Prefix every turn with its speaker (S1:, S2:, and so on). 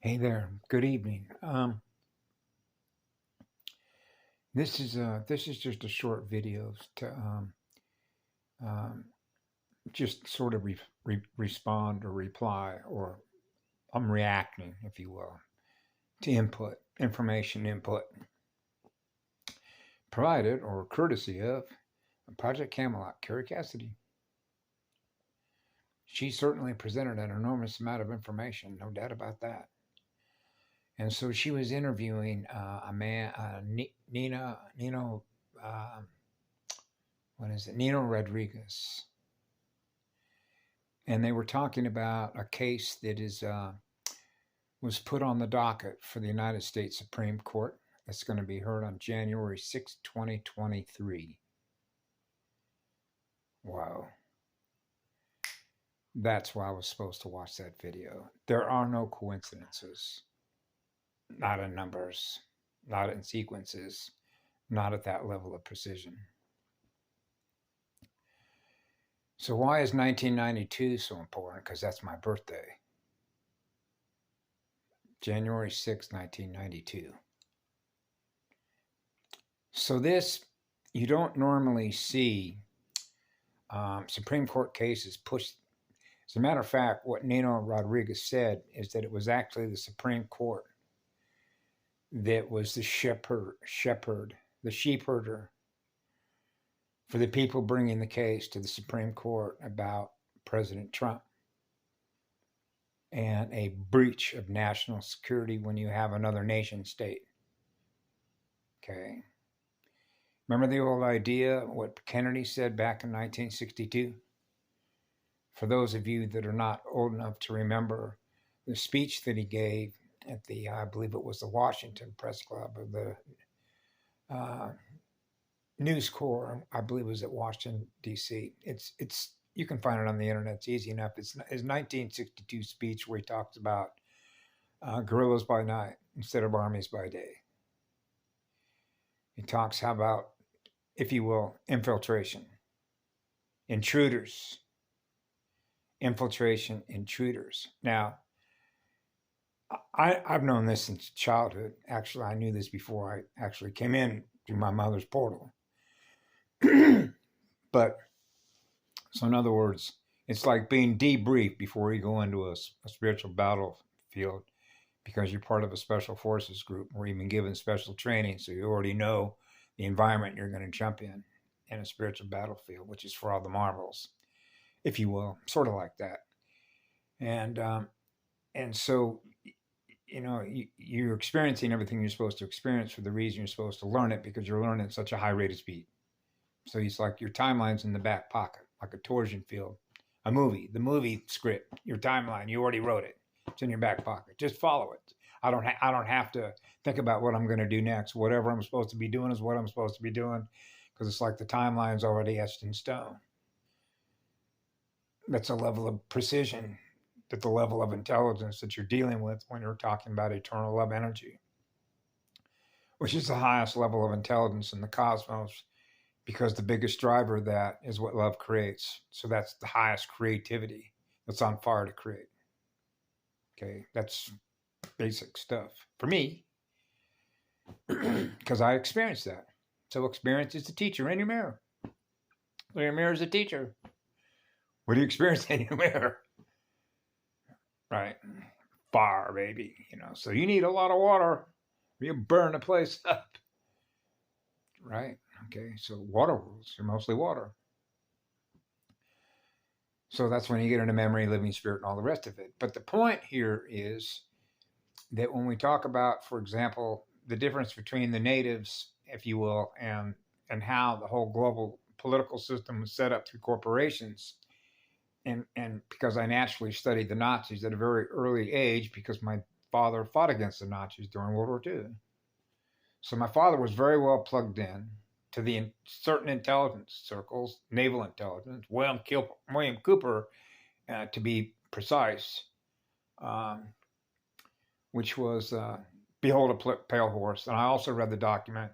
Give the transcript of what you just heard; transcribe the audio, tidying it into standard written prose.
S1: Hey there. Good evening. This is just a short video to um, just sort of respond or reply, or I'm reacting, if you will, to information input provided or courtesy of Project Camelot, Carrie Cassidy. She certainly presented an enormous amount of information, no doubt about that. And so she was interviewing a man, Nino, uh, what is it, Nino Rodriguez, and they were talking about a case that was put on the docket for the United States Supreme Court. That's going to be heard on January 6, 2023. Wow. That's why I was supposed to watch that video. There are no coincidences, not in numbers, not in sequences, not at that level of precision. So why is 1992 so important? Because that's my birthday. January 6, 1992. So this, you don't normally see Supreme Court cases pushed. As a matter of fact, what Nino Rodriguez said is that it was actually the Supreme Court that was the sheep herder for the people bringing the case to the Supreme Court about President Trump and a breach of national security when you have another nation state. Okay. Remember the old idea, what Kennedy said back in 1962? For those of you that are not old enough to remember the speech that he gave at the, I believe it was the Washington Press Club, or the News Corps, I believe it was at Washington, D.C. It's you can find it on the internet. It's easy enough. It's his 1962 speech where he talks about guerrillas by night instead of armies by day. He talks how about, if you will, infiltration, intruders, infiltration, intruders. Now, I've known this since childhood. Actually, I knew this before I actually came in through my mother's portal. But, so in other words, it's like being debriefed before you go into a spiritual battlefield, because you're part of a special forces group or even given special training. So you already know the environment you're going to jump in a spiritual battlefield, which is for all the marbles, if you will, sort of like that. And so, you know, you're experiencing everything you're supposed to experience for the reason you're supposed to learn it, because you're learning at such a high rate of speed. So it's like your timeline's in the back pocket, like a torsion field. A movie, the movie script, your timeline, you already wrote it. It's in your back pocket. Just follow it. I don't have to think about what I'm going to do next. Whatever I'm supposed to be doing is what I'm supposed to be doing, because it's like the timeline's already etched in stone. That's a level of precision, that the level of intelligence that you're dealing with when you're talking about eternal love energy, which is the highest level of intelligence in the cosmos, because the biggest driver of that is what love creates. So that's the highest creativity that's on fire to create. Okay, that's basic stuff for me, because I experienced that. So experience is the teacher in your mirror. Your mirror is a teacher. What do you experience in your mirror? Right? Fire, baby. You know, so you need a lot of water. You burn the place up. Right? Okay, so water rules. You're mostly water. So that's when you get into memory, living spirit, and all the rest of it. But the point here is that when we talk about, for example, the difference between the natives, if you will, and how the whole global political system was set up through corporations, and because I naturally studied the Nazis at a very early age, because my father fought against the Nazis during World War II. So my father was very well plugged in to the certain intelligence circles, naval intelligence, William Cooper, to be precise, which was Behold a Pale Horse. And I also read the document